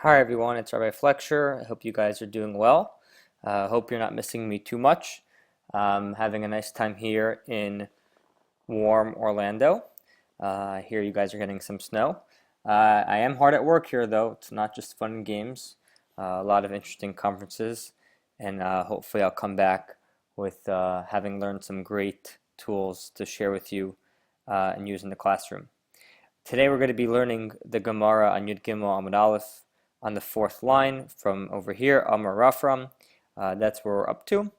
Hi everyone, it's Rabbi Fletcher. I hope you guys are doing well. Hope you're not missing me too much. Having a nice time here in warm Orlando. I hear you guys are getting some snow. I am hard at work here though. It's not just fun and games. A lot of interesting conferences, and hopefully I'll come back with having learned some great tools to share with you and use in the classroom. Today we're going to be learning the Gemara on Yud Gimel Amud Aleph on the fourth line from over here, Amar Rafram. That's where we're up to.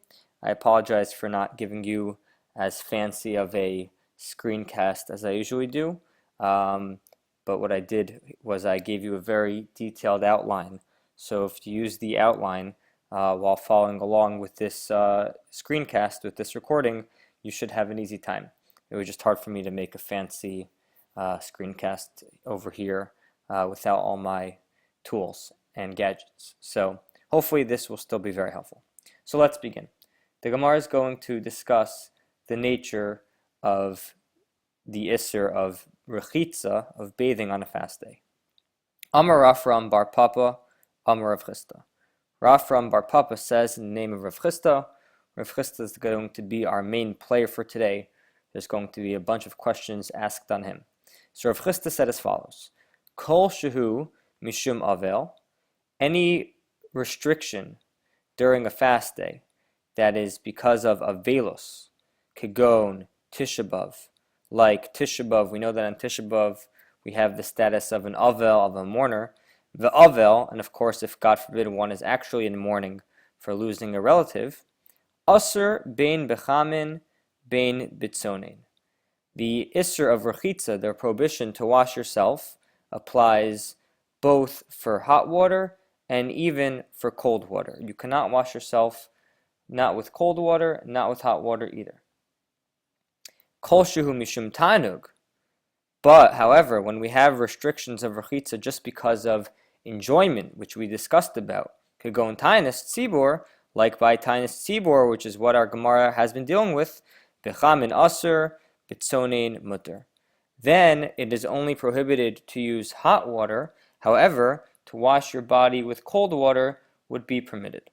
I apologize for not giving you as fancy of a screencast as I usually do, but what I did was I gave you a very detailed outline. So if you use the outline while following along with this screencast, with this recording, you should have an easy time. It was just hard for me to make a fancy screencast over here without all my tools and gadgets. So hopefully this will still be very helpful. So let's begin. The Gemara is going to discuss the nature of the Isser of Rechitza, of bathing on a fast day. Amar Rafram bar Papa, Amar Rav Chisda. Rafram bar Papa says in the name of Rav Chisda. Rav Chisda is going to be our main player for today. There's going to be a bunch of questions asked on him. So Rav Chisda said as follows: Kol shehu mishum avel, any restriction during a fast day that is because of avelos, kegon, Tisha B'Av. Like Tisha B'Av, we know that on Tisha B'Av we have the status of an avel, of a mourner. The avel, and of course if God forbid one is actually in mourning for losing a relative, asur bein bechamin bein bitzonin. The Isser of Rechitza, the prohibition to wash yourself, applies both for hot water and even for cold water. You cannot wash yourself not with cold water, not with hot water either. Kol shehu mishum tanug. But, however, when we have restrictions of Rechitza just because of enjoyment, which we discussed about, could go in Taanis tzibur, like by Taanis tzibur, which is what our Gemara has been dealing with, bechamin asur, bitzonin mutter. Then it is only prohibited to use hot water. However, to wash your body with cold water would be permitted.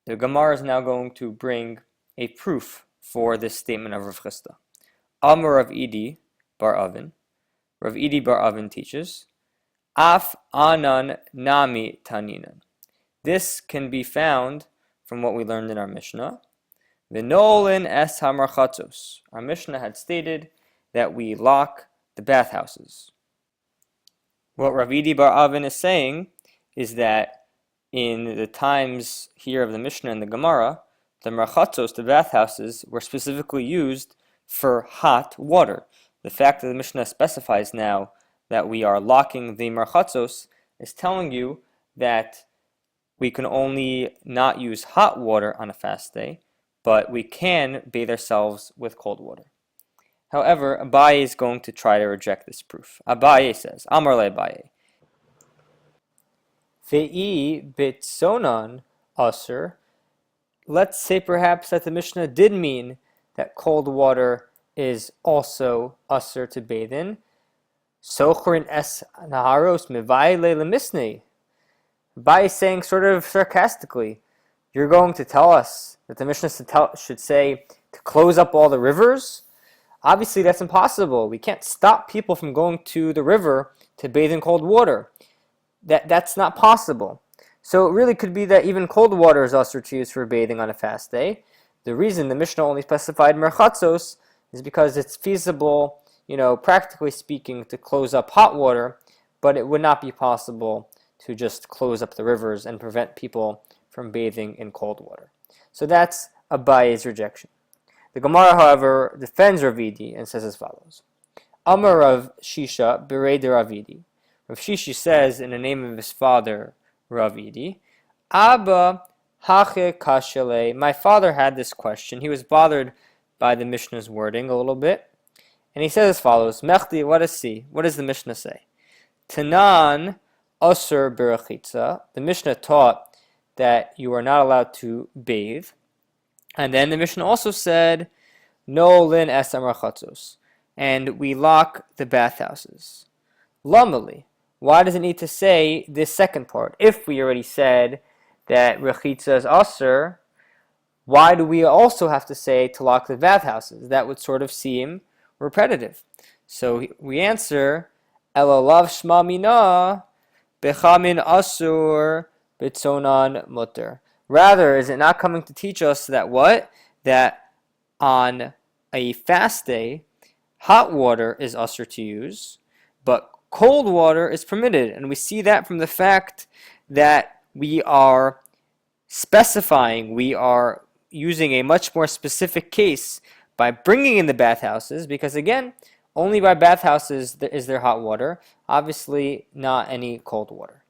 The Gemara is now going to bring a proof for this statement of Rav Chisda. Amar Rav Idi bar Avin. Rav Idi bar Avin teaches, Af anan nami taninan. This can be found from what we learned in our Mishnah. V'nolin es hamarchatzos. Our Mishnah had stated that we lock the bathhouses. What Rav Idi bar Avin is saying is that in the times here of the Mishnah and the Gemara, the marchatzos, the bathhouses, were specifically used for hot water. The fact that the Mishnah specifies now that we are locking the marchatzos is telling you that we can only not use hot water on a fast day, but we can bathe ourselves with cold water. However, Abaye is going to try to reject this proof. Abaye says, Amar le Abaye, Ve'i bitzonan asur. Let's say perhaps that the Mishnah did mean that cold water is also asur to bathe in. Sochrin es naharos mivai le lemisnei. Abaye is saying sort of sarcastically, you're going to tell us that the Mishnah should say to close up all the rivers? Obviously, that's impossible. We can't stop people from going to the river to bathe in cold water. That's not possible. So it really could be that even cold water is also to use for bathing on a fast day. The reason the Mishnah only specified merchatzos is because it's feasible, practically speaking, to close up hot water, but it would not be possible to just close up the rivers and prevent people from bathing in cold water. So that's Abaye's rejection. The Gemara, however, defends Rav Idi and says as follows: Amar Rav Shisha berei de Rav Idi. Rav Shishi says in the name of his father, Rav Idi, Abba hache kashele. My father had this question. He was bothered by the Mishnah's wording a little bit. And he says as follows: Mechti, what does the Mishnah say? Tanan asur berachitza. The Mishnah taught that you are not allowed to bathe. And then the Mishnah also said, no lin esam rachatzos, and we lock the bathhouses. Lamali, why does it need to say this second part? If we already said that rechitza is aser, why do we also have to say to lock the bathhouses? That would sort of seem repetitive. So we answer, elalav shma mina bechamin asur bitzonan mutter. Rather, is it not coming to teach us that what? That on a fast day, hot water is usher to use, but cold water is permitted. And we see that from the fact that we are specifying, we are using a much more specific case by bringing in the bathhouses, because again, only by bathhouses is there hot water, obviously not any cold water.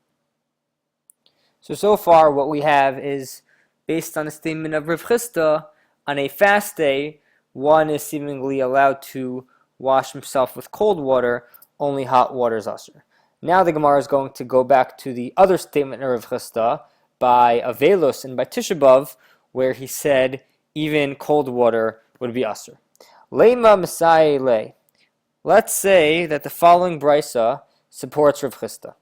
So far what we have is based on the statement of Rav Chisda, on a fast day, one is seemingly allowed to wash himself with cold water, only hot water is usher. Now the Gemara is going to go back to the other statement of Rav Chisda by Avelos and by Tisha B'Av, where he said even cold water would be usher. Leima Masai Le. Let's say that the following brisa supports Rav Chisda.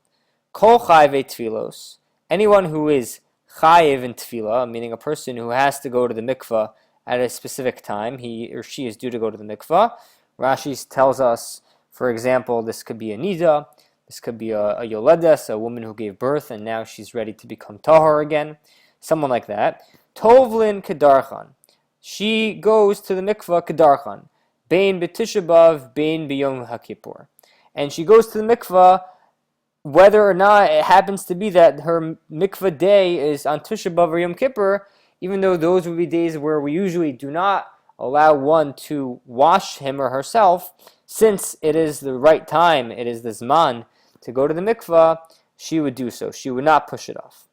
Kol chayve tfilos. Anyone who is chayiv in tefillah, meaning a person who has to go to the mikvah at a specific time, he or she is due to go to the mikvah. Rashi tells us, for example, this could be a nida, this could be a yoledes, a woman who gave birth and now she's ready to become tahor again, someone like that. Tovlin kedarchan. She goes to the mikvah kedarchan. Bein b'Tisha B'Av, bein b'Yom HaKippur. And she goes to the mikvah whether or not it happens to be that her mikvah day is on Tisha B'Av or Yom Kippur, even though those would be days where we usually do not allow one to wash him or herself, since it is the right time, it is the zman to go to the mikvah, she would do so. She would not push it off.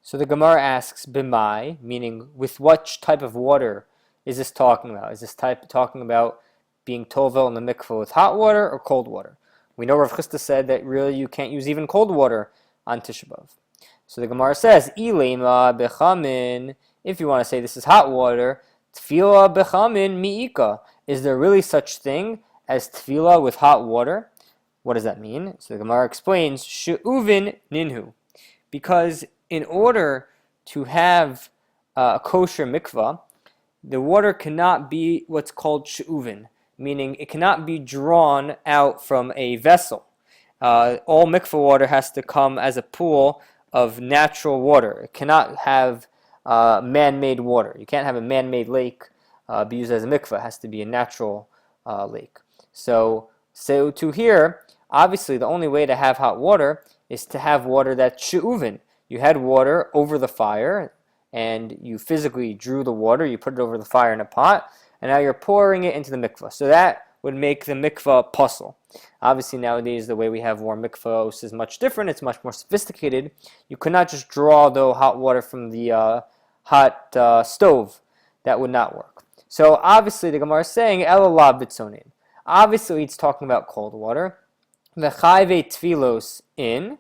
So the Gemara asks, b'mai, meaning with what type of water is this talking about? Is this talking about being tovel in the mikvah with hot water or cold water? We know Rav Chisda said that really you can't use even cold water on Tisha B'Av. So the Gemara says, ilema bechamin, if you want to say this is hot water, tefillah bechamin mi'ika. Is there really such thing as tefillah with hot water? What does that mean? So the Gemara explains, she'uvin ninhu. Because in order to have a kosher mikvah, the water cannot be what's called she'uvin, meaning it cannot be drawn out from a vessel. All mikvah water has to come as a pool of natural water. It cannot have man-made water. You can't have a man-made lake be used as a mikvah. It has to be a natural lake. So to here, obviously the only way to have hot water is to have water that's she'uvin. You had water over the fire, and you physically drew the water, you put it over the fire in a pot, and now you're pouring it into the mikvah. So that would make the mikvah puzzle. Obviously nowadays the way we have warm mikvahs is much different. It's much more sophisticated. You could not just draw the hot water from the hot stove. That would not work. So obviously the Gemara is saying elalav bitzonin. Obviously it's talking about cold water. V'chayve tfilos in,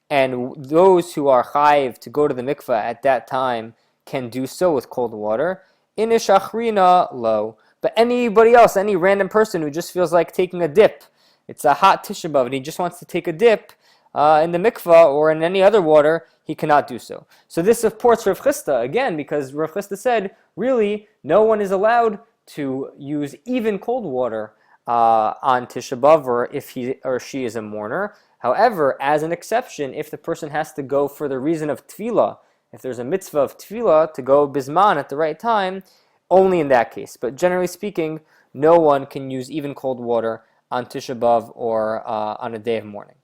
and those who are chayiv to go to the mikvah at that time can do so with cold water. Inish achrina lo. But anybody else, any random person who just feels like taking a dip, it's a hot Tisha B'Av and he just wants to take a dip in the mikvah or in any other water, he cannot do so. So this supports Rav Chisda, again, because Rav Chisda said, really, no one is allowed to use even cold water on Tisha B'Av, or if he or she is a mourner. However, as an exception, if the person has to go for the reason of tefillah, if there's a mitzvah of tefillah to go bisman at the right time, only in that case. But generally speaking, no one can use even cold water on Tisha B'Av or on a day of mourning.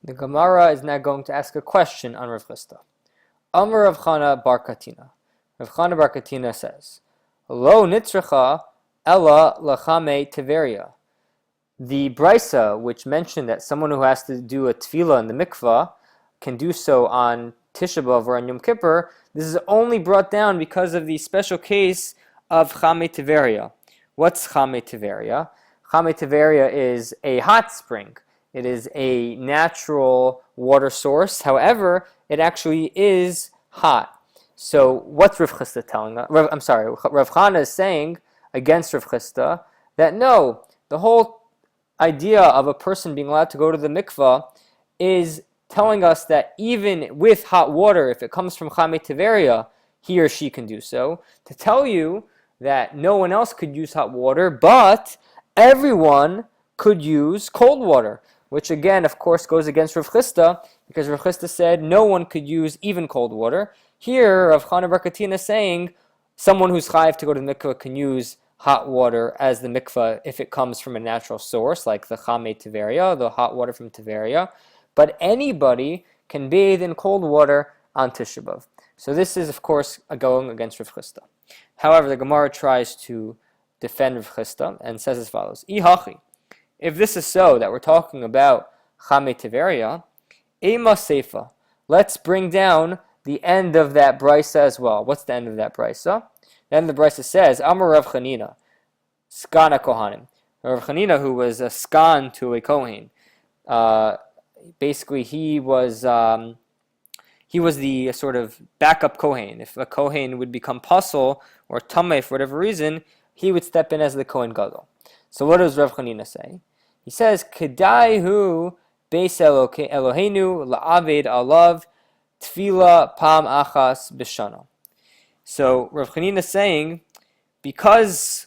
The Gemara is now going to ask a question on Rav Chisda. Amar Rav Chana bar Katina. Rav Chana bar Katina says, Lo nitzrecha ella lachame teveria. The brisa, which mentioned that someone who has to do a tefillah in the mikvah can do so on Tisha B'Av or on Yom Kippur, this is only brought down because of the special case of Chame Tiveria. What's Chame Tiveria? Chame Tiveria is a hot spring. It is a natural water source. However, it actually is hot. So what's Rav Chisda telling us? Rav Chana is saying against Rav Chisda that no, the whole idea of a person being allowed to go to the mikvah is telling us that even with hot water, if it comes from Chamei Tiveria, he or she can do so, to tell you that no one else could use hot water, but everyone could use cold water, which again, of course, goes against Rav Chisda, because Rav Chisda said no one could use even cold water. Here, Rav Chana bar Katina is saying someone who's chayiv to go to the mikveh can use hot water as the mikveh if it comes from a natural source, like the Chamei Tiveria, the hot water from Tiveria. But anybody can bathe in cold water on Tisha B'Av. So this is, of course, going against Rav Chisda. However, the Gemara tries to defend Rav Chisda and says as follows: Ihachi, if this is so, that we're talking about Chamei Tiveria, Ema Seifa, let's bring down the end of that brisa as well. What's the end of that brisa? The end of the brisa says, Amar Rav Chanina, Skana Kohanim. Rav Chanina, who was a skan to a Kohen, basically he was the sort of backup Kohen. If a Kohen would become puzzle or tameh for whatever reason, he would step in as the Kohen Gadol. So what does Rav Chanina say? He says, Kedai hu beis Eloheinu la'aved alav tefila pam achas b'shana. So Rav Chanina is saying, because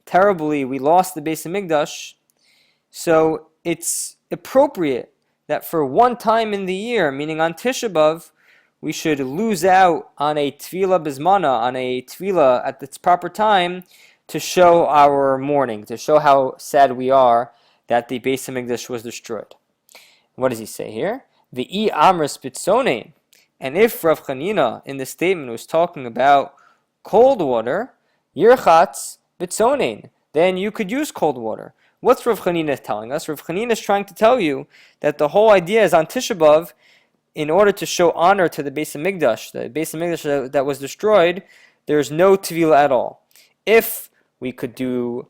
terribly we lost the Beis Hamikdash, so it's appropriate that for one time in the year, meaning on Tisha B'Av, we should lose out on a tefillah bizmana, on a tefillah at its proper time, to show our mourning, to show how sad we are that the Beis Hamikdash was destroyed. What does he say here? V'i amris bitzonein. And if Rav Chanina in the statement was talking about cold water, yirchatz bitzonein, then you could use cold water. What's Rav Chanina telling us? Rav Chanina is trying to tell you that the whole idea is on Tisha B'Av, in order to show honor to the Beis Hamikdash, the Beis Hamikdash that was destroyed, there's no tevilah at all. If we could do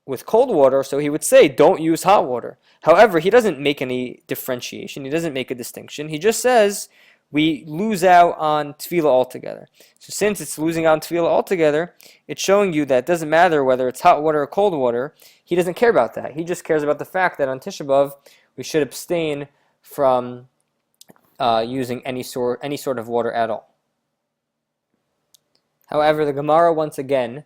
with cold water, so he would say, don't use hot water. However, he doesn't make any differentiation. He doesn't make a distinction. He just says, we lose out on tevilah altogether. So since it's losing out on tevilah altogether, it's showing you that it doesn't matter whether it's hot water or cold water. He doesn't care about that. He just cares about the fact that on Tisha B'Av, we should abstain from using any sort of water at all. However, the Gemara once again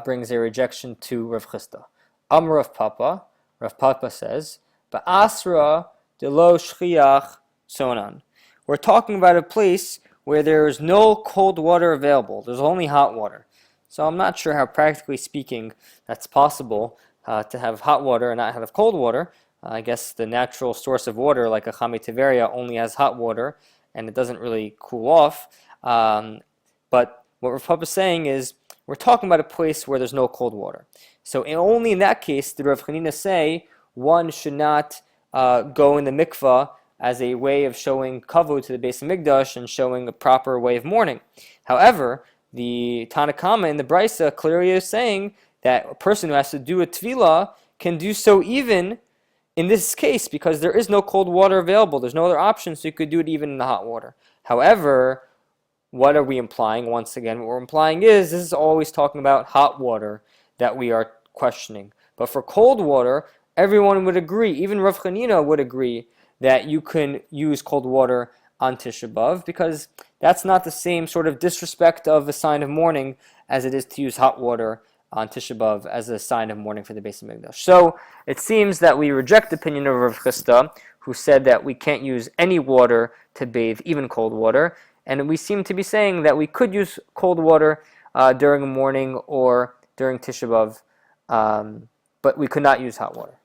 brings a rejection to Rav Chisda. Amar Rav Papa. Rav Papa says, "Ba'asra delo shchiach sonan." We're talking about a place where there is no cold water available. There's only hot water. So I'm not sure how, practically speaking, that's possible to have hot water and not have cold water. I guess the natural source of water, like a Chamei Tiveria, only has hot water, and it doesn't really cool off. But what Rav Papa is saying is, we're talking about a place where there's no cold water. So only in that case did Rav Chanina say one should not go in the mikvah as a way of showing kavod to the Beis Hamikdash and showing a proper way of mourning. However, the Tanakama in the Brisa clearly is saying that a person who has to do a tefillah can do so even in this case, because there is no cold water available. There's no other option, so you could do it even in the hot water. However, what are we implying? Once again, what we're implying is this is always talking about hot water that we are questioning. But for cold water, everyone would agree, even Rav Chanina would agree, that you can use cold water on Tisha B'Av, because that's not the same sort of disrespect of a sign of mourning as it is to use hot water on Tisha B'Av as a sign of mourning for the Beis Hamikdash. So it seems that we reject the opinion of Rav Chisda, who said that we can't use any water to bathe, even cold water, and we seem to be saying that we could use cold water during a mourning or during Tisha B'Av, but we could not use hot water.